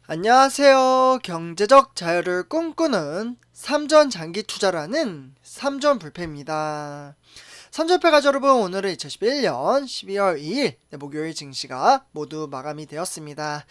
안녕하세요. 경제적 자유를 꿈꾸는 삼전 장기 투자라는 삼전불패입니다. 삼전불패 가족 여러분, 오늘은 2011년 12월 2일 목요일 증시가 모두 마감이 되었습니다.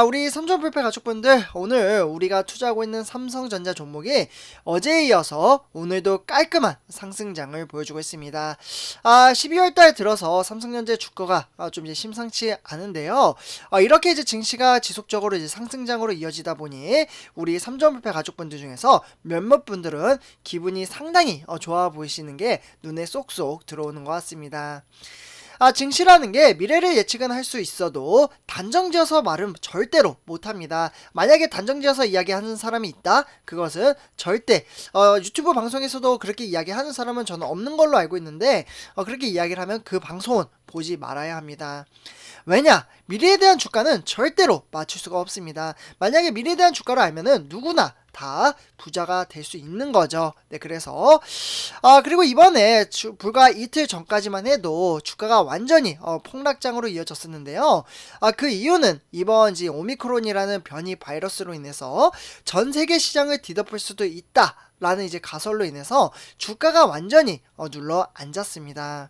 우리 삼전불패 가족분들, 오늘 우리가 투자하고 있는 삼성전자 종목이 어제에 이어서 오늘도 깔끔한 상승장을 보여주고 있습니다. 12월 달 들어서 삼성전자 주가가 좀 이제 심상치 않은데요. 이렇게 이제 증시가 지속적으로 이제 상승장으로 이어지다 보니 우리 삼전불패 가족분들 중에서 몇몇 분들은 기분이 상당히 좋아 보이시는 게 눈에 쏙쏙 들어오는 것 같습니다. 증시라는 게 미래를 예측은 할 수 있어도 단정지어서 말은 절대로 못합니다. 만약에 단정지어서 이야기하는 사람이 있다? 그것은 절대 유튜브 방송에서도 그렇게 이야기하는 사람은 저는 없는 걸로 알고 있는데 그렇게 이야기를 하면 그 방송은 보지 말아야 합니다. 왜냐? 미래에 대한 주가는 절대로 맞출 수가 없습니다. 만약에 미래에 대한 주가를 알면은 누구나 다 부자가 될 수 있는 거죠. 네, 그래서 그리고 이번에 불과 이틀 전까지만 해도 주가가 완전히 폭락장으로 이어졌었는데요. 그 이유는 이번 이제 오미크론이라는 변이 바이러스로 인해서 전 세계 시장을 뒤덮을 수도 있다. 라는 이제 가설로 인해서 주가가 완전히 눌러 앉았습니다.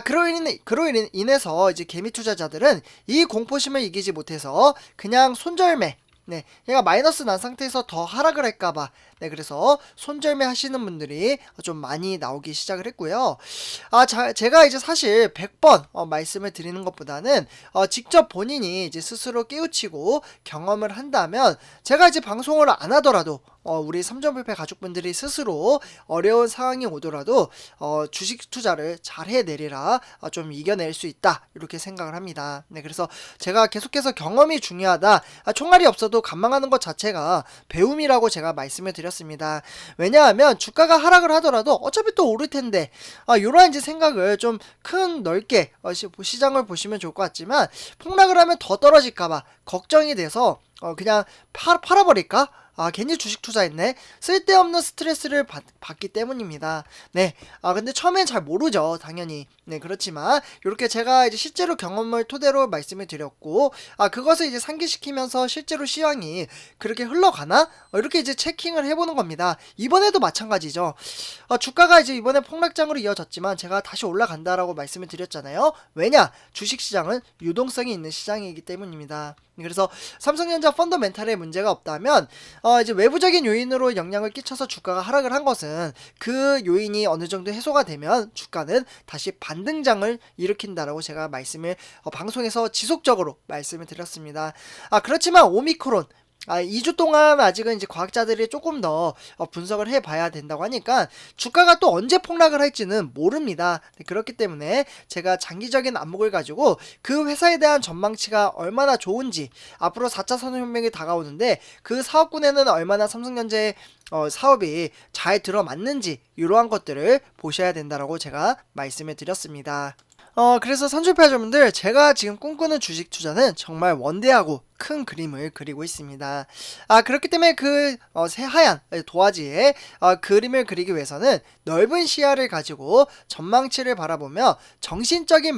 그로 인해서 이제 개미 투자자들은 이 공포심을 이기지 못해서 그냥 손절매, 네, 얘가 마이너스 난 상태에서 더 하락을 할까봐, 네, 그래서 손절매 하시는 분들이 좀 많이 나오기 시작을 했고요. 제가 이제 사실 100번 말씀을 드리는 것보다는 직접 본인이 이제 스스로 깨우치고 경험을 한다면 제가 이제 방송을 안 하더라도 우리 삼전불패 가족분들이 스스로 어려운 상황이 오더라도 주식 투자를 잘 해내리라 좀 이겨낼 수 있다 이렇게 생각을 합니다. 네, 그래서 제가 계속해서 경험이 중요하다. 총알이 없어도 간망하는 것 자체가 배움이라고 제가 말씀을 드렸습니다. 왜냐하면 주가가 하락을 하더라도 어차피 또 오를 텐데 이러한 이제 생각을 좀 큰 넓게 시장을 보시면 좋을 것 같지만 폭락을 하면 더 떨어질까봐 걱정이 돼서 그냥 팔아버릴까? 괜히 주식 투자했네. 쓸데없는 스트레스를 받기 때문입니다. 네. 근데 처음엔 잘 모르죠. 당연히. 네, 그렇지만, 이렇게 제가 이제 실제로 경험을 토대로 말씀을 드렸고, 그것을 이제 상기시키면서 실제로 시황이 그렇게 흘러가나? 이렇게 이제 체킹을 해보는 겁니다. 이번에도 마찬가지죠. 주가가 이제 이번에 폭락장으로 이어졌지만, 제가 다시 올라간다라고 말씀을 드렸잖아요. 왜냐? 주식시장은 유동성이 있는 시장이기 때문입니다. 그래서 삼성전자 펀더멘탈에 문제가 없다면 이제 외부적인 요인으로 영향을 끼쳐서 주가가 하락을 한 것은 그 요인이 어느 정도 해소가 되면 주가는 다시 반등장을 일으킨다라고 제가 말씀을 방송에서 지속적으로 말씀을 드렸습니다. 그렇지만 오미크론 2주 동안 아직은 이제 과학자들이 조금 더 분석을 해봐야 된다고 하니까 주가가 또 언제 폭락을 할지는 모릅니다. 그렇기 때문에 제가 장기적인 안목을 가지고 그 회사에 대한 전망치가 얼마나 좋은지, 앞으로 4차 산업혁명이 다가오는데 그 사업군에는 얼마나 삼성전자의 사업이 잘 들어맞는지 이러한 것들을 보셔야 된다라고 제가 말씀을 드렸습니다. 그래서 선출파여러분들, 제가 지금 꿈꾸는 주식 투자는 정말 원대하고 큰 그림을 그리고 있습니다. 그렇기 때문에 그 새하얀 도화지에 그림을 그리기 위해서는 넓은 시야를 가지고 전망치를 바라보며 정신적인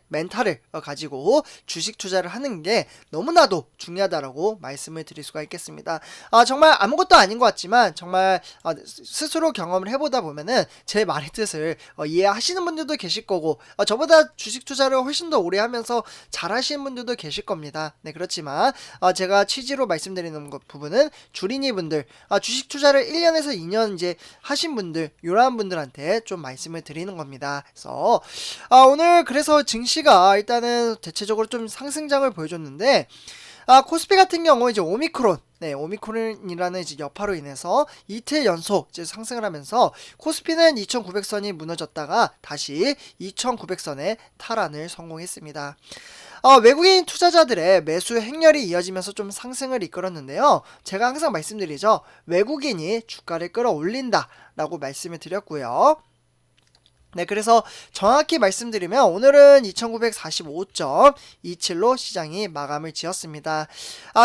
멘탈을 가지고 주식 투자를 하는 게 너무나도 중요하다라고 말씀을 드릴 수가 있겠습니다. 정말 아무것도 아닌 것 같지만 정말 스스로 경험을 해보다 보면은 제 말의 뜻을 이해하시는 분들도 계실 거고 저보다 주식 투자를 훨씬 더 오래 하면서 잘 하시는 분들도 계실 겁니다. 네, 그렇지만 제가 취지로 말씀드리는 부분은 주린이 분들, 주식 투자를 1년에서 2년 이제 하신 분들, 이러한 분들한테 좀 말씀을 드리는 겁니다. 그래서 오늘 그래서 증시가 일단은 대체적으로 좀 상승장을 보여줬는데 코스피 같은 경우 이제 오미크론, 네, 오미크론이라는 이제 여파로 인해서 이틀 연속 이제 상승을 하면서 코스피는 2,900선이 무너졌다가 다시 2,900선에 탈환을 성공했습니다. 외국인 투자자들의 매수 행렬이 이어지면서 좀 상승을 이끌었는데요. 제가 항상 말씀드리죠. 외국인이 주가를 끌어올린다 라고 말씀을 드렸고요. 네, 그래서 정확히 말씀드리면 오늘은 2945.27로 시장이 마감을 지었습니다.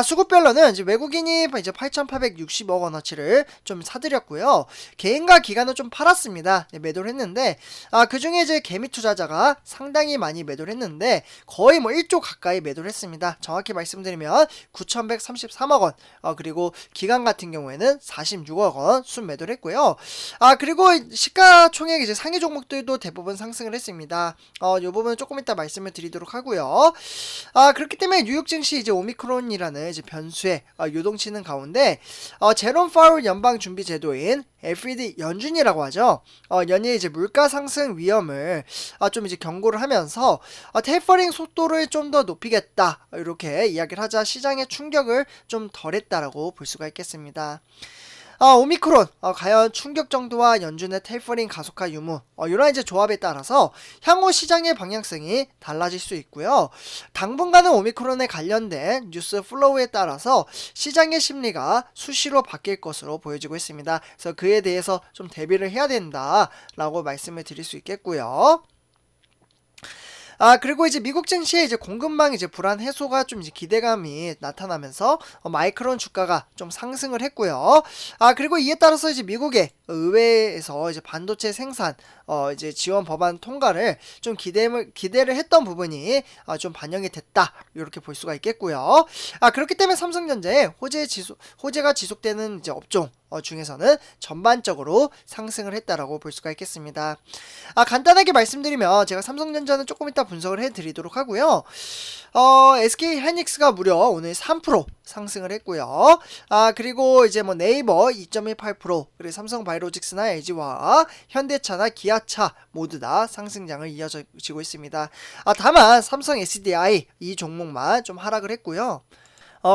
수급별로는 이제 외국인이 이제 8,860억 원어치를 좀 사들였고요. 개인과 기관은 좀 팔았습니다. 네, 매도를 했는데, 그 중에 이제 개미 투자자가 상당히 많이 매도를 했는데, 거의 뭐 1조 가까이 매도를 했습니다. 정확히 말씀드리면 9,133억 원, 그리고 기관 같은 경우에는 46억 원 순매도를 했고요. 그리고 시가총액 이제 상위 종목들도 대부분 상승을 했습니다. 이 부분은 조금 이따 말씀을 드리도록 하고요. 그렇기 때문에 뉴욕 증시 이제 오미크론이라는 이제 변수에 요동치는 가운데 제롬 파월 연방 준비 제도인 FED 연준이라고 하죠. 연일 이제 물가 상승 위험을 좀 이제 경고를 하면서 테이퍼링 속도를 좀 더 높이겠다 이렇게 이야기를 하자 시장의 충격을 좀 덜했다라고 볼 수가 있겠습니다. 오미크론, 과연 충격 정도와 연준의 테이퍼링 가속화 유무, 이런 이제 조합에 따라서 향후 시장의 방향성이 달라질 수 있고요. 당분간은 오미크론에 관련된 뉴스 플로우에 따라서 시장의 심리가 수시로 바뀔 것으로 보여지고 있습니다. 그래서 그에 대해서 좀 대비를 해야 된다라고 말씀을 드릴 수 있겠고요. 그리고 이제 미국 증시의 이제 공급망 이제 불안 해소가 좀 이제 기대감이 나타나면서 마이크론 주가가 좀 상승을 했고요. 그리고 이에 따라서 이제 미국의 의회에서 이제 반도체 생산 이제 지원 법안 통과를 좀 기대를 했던 부분이 좀 반영이 됐다 이렇게 볼 수가 있겠고요. 그렇기 때문에 삼성전자의 호재가 지속되는 이제 업종 중에서는 전반적으로 상승을 했다라고 볼 수가 있겠습니다. 간단하게 말씀드리면 제가 삼성전자는 조금 이따 분석을 해드리도록 하고요. SK 하이닉스가 무려 오늘 3% 상승을 했고요. 그리고 이제 뭐 네이버 2.18%, 그리고 삼성바이오로직스나 LG화학, 현대차나 기아차 모두 다 상승장을 이어지고 있습니다. 다만 삼성 SDI 이 종목만 좀 하락을 했고요.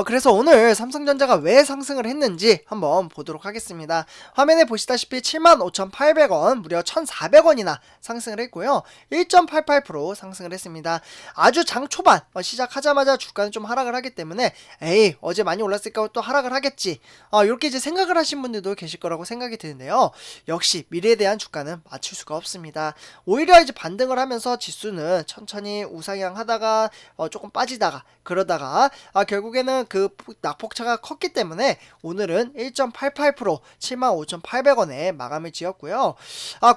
그래서 오늘 삼성전자가 왜 상승을 했는지 한번 보도록 하겠습니다. 화면에 보시다시피 75,800원, 무려 1,400원이나 상승을 했고요. 1.88% 상승을 했습니다. 아주 장 초반 시작하자마자 주가는 좀 하락을 하기 때문에 에이 어제 많이 올랐으니까 또 하락을 하겠지, 이렇게 이제 생각을 하신 분들도 계실 거라고 생각이 드는데요. 역시 미래에 대한 주가는 맞출 수가 없습니다. 오히려 이제 반등을 하면서 지수는 천천히 우상향 하다가 조금 빠지다가 그러다가 결국에는 그 낙폭차가 컸기 때문에 오늘은 1.88% 75,800원에 마감을 지었고요.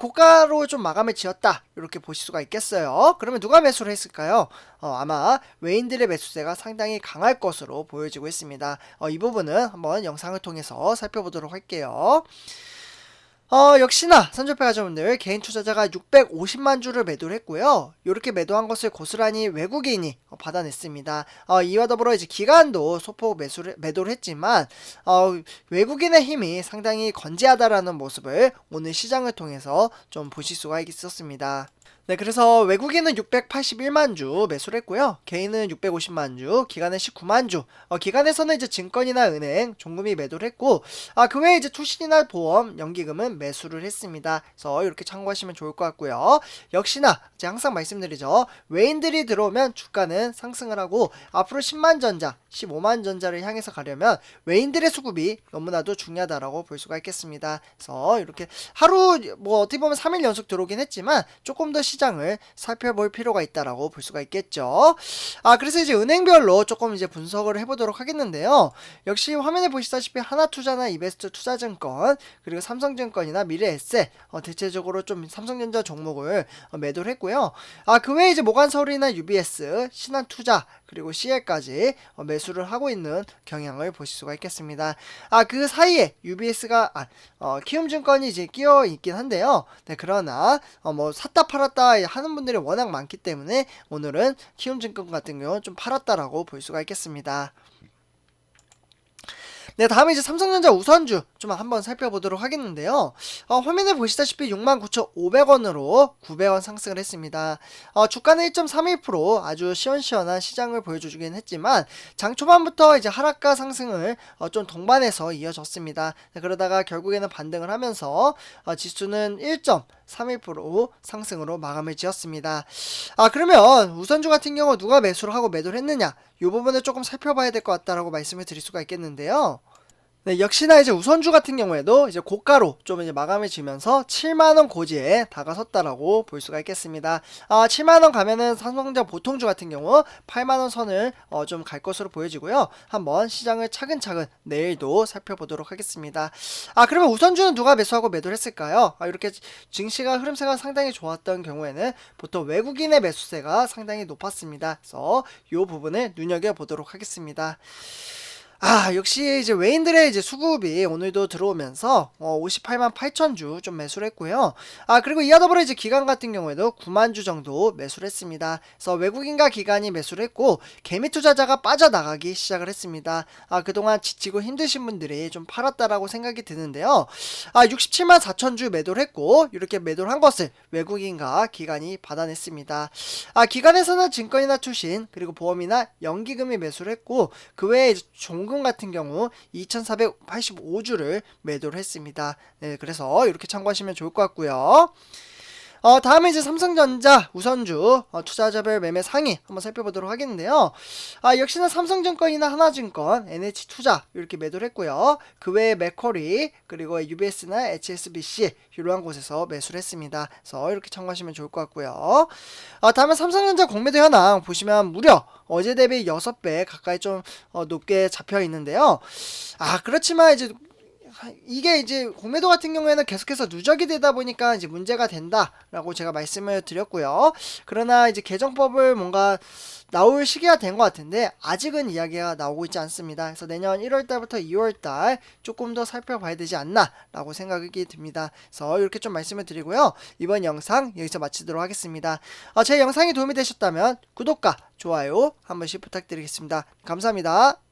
고가로 좀 마감을 지었다 이렇게 보실 수가 있겠어요. 그러면 누가 매수를 했을까요? 아마 외인들의 매수세가 상당히 강할 것으로 보여지고 있습니다. 이 부분은 한번 영상을 통해서 살펴보도록 할게요. 역시나 선조패 가져분들 개인 투자자가 650만 주를 매도를 했고요. 이렇게 매도한 것을 고스란히 외국인이 받아냈습니다. 이와 더불어 이제 기관도 소폭 매도를 했지만 외국인의 힘이 상당히 건재하다라는 모습을 오늘 시장을 통해서 좀 보실 수가 있었습니다. 네, 그래서 외국인은 681만 주 매수를 했고요. 개인은 650만 주, 기관은 19만 주. 기관에서는 이제 증권이나 은행, 종금이 매도를 했고, 그 외에 이제 투신이나 보험, 연기금은 매수를 했습니다. 그래서 이렇게 참고하시면 좋을 것 같고요. 역시나 제가 항상 말씀드리죠. 외인들이 들어오면 주가는 상승을 하고 앞으로 10만 전자, 15만 전자를 향해서 가려면 외인들의 수급이 너무나도 중요하다라고 볼 수가 있겠습니다. 그래서 이렇게 하루 뭐 어떻게 보면 3일 연속 들어오긴 했지만 조금 더 시장을 살펴볼 필요가 있다라고 볼 수가 있겠죠. 그래서 이제 은행별로 조금 이제 분석을 해보도록 하겠는데요. 역시 화면에 보시다시피 하나투자나 이베스트 투자증권, 그리고 삼성증권이나 미래에셋 대체적으로 좀 삼성전자 종목을 매도를 했고요. 그 외에 이제 모간서울이나 UBS, 신한투자, 그리고 CL까지 매수를 하고 있는 경향을 보실 수가 있겠습니다. 그 사이에 UBS가 키움증권이 이제 끼어 있긴 한데요. 네, 그러나 뭐 샀다 팔았다 하는 분들이 워낙 많기 때문에 오늘은 키움증권 같은 경우 좀 팔았다라고 볼 수가 있겠습니다. 네, 다음에 이제 삼성전자 우선주 좀 한번 살펴보도록 하겠는데요. 화면에 보시다시피 69,500원으로 900원 상승을 했습니다. 주가는 1.31% 아주 시원시원한 시장을 보여주긴 했지만 장 초반부터 이제 하락과 상승을 좀 동반해서 이어졌습니다. 네, 그러다가 결국에는 반등을 하면서 지수는 1.31% 상승으로 마감을 지었습니다. 그러면 우선주 같은 경우 누가 매수를 하고 매도를 했느냐, 이 부분을 조금 살펴봐야 될 것 같다라고 말씀을 드릴 수가 있겠는데요. 네, 역시나 이제 우선주 같은 경우에도 이제 고가로 좀 이제 마감을 지면서 7만원 고지에 다가섰다라고 볼 수가 있겠습니다. 7만원 가면은 삼성전자 보통주 같은 경우 8만원 선을 좀 갈 것으로 보여지고요. 한번 시장을 차근차근 내일도 살펴보도록 하겠습니다. 그러면 우선주는 누가 매수하고 매도를 했을까요? 이렇게 증시가 흐름세가 상당히 좋았던 경우에는 보통 외국인의 매수세가 상당히 높았습니다. 그래서 이 부분을 눈여겨보도록 하겠습니다. 역시 이제 외인들의 이제 수급이 오늘도 들어오면서 58만 8천 주 좀 매수를 했고요. 그리고 이와 더불어 이제 기관 같은 경우에도 9만 주 정도 매수를 했습니다. 그래서 외국인과 기관이 매수를 했고 개미 투자자가 빠져나가기 시작을 했습니다. 그동안 지치고 힘드신 분들이 좀 팔았다라고 생각이 드는데요. 67만 4천 주 매도를 했고 이렇게 매도를 한 것을 외국인과 기관이 받아냈습니다. 기관에서는 증권이나 투신 그리고 보험이나 연기금이 매수를 했고 그 외에 종금 같은 경우 2485주를 매도를 했습니다. 네, 그래서 이렇게 참고하시면 좋을 것 같고요. 다음에 이제 삼성전자 우선주 투자자별 매매 상위 한번 살펴보도록 하겠는데요. 역시나 삼성증권이나 하나증권, NH투자 이렇게 매도를 했고요. 그 외에 맥쿼리 그리고 UBS나 HSBC 이러한 곳에서 매수를 했습니다. 그래서 이렇게 참고하시면 좋을 것 같고요. 다음에 삼성전자 공매도 현황 보시면 무려 어제 대비 6배 가까이 좀 높게 잡혀 있는데요. 그렇지만 이게 이제 공매도 같은 경우에는 계속해서 누적이 되다 보니까 이제 문제가 된다라고 제가 말씀을 드렸고요. 그러나 이제 개정법을 뭔가 나올 시기가 된 것 같은데 아직은 이야기가 나오고 있지 않습니다. 그래서 내년 1월달부터 2월달 조금 더 살펴봐야 되지 않나라고 생각이 듭니다. 그래서 이렇게 좀 말씀을 드리고요. 이번 영상 여기서 마치도록 하겠습니다. 제 영상이 도움이 되셨다면 구독과 좋아요 한 번씩 부탁드리겠습니다. 감사합니다.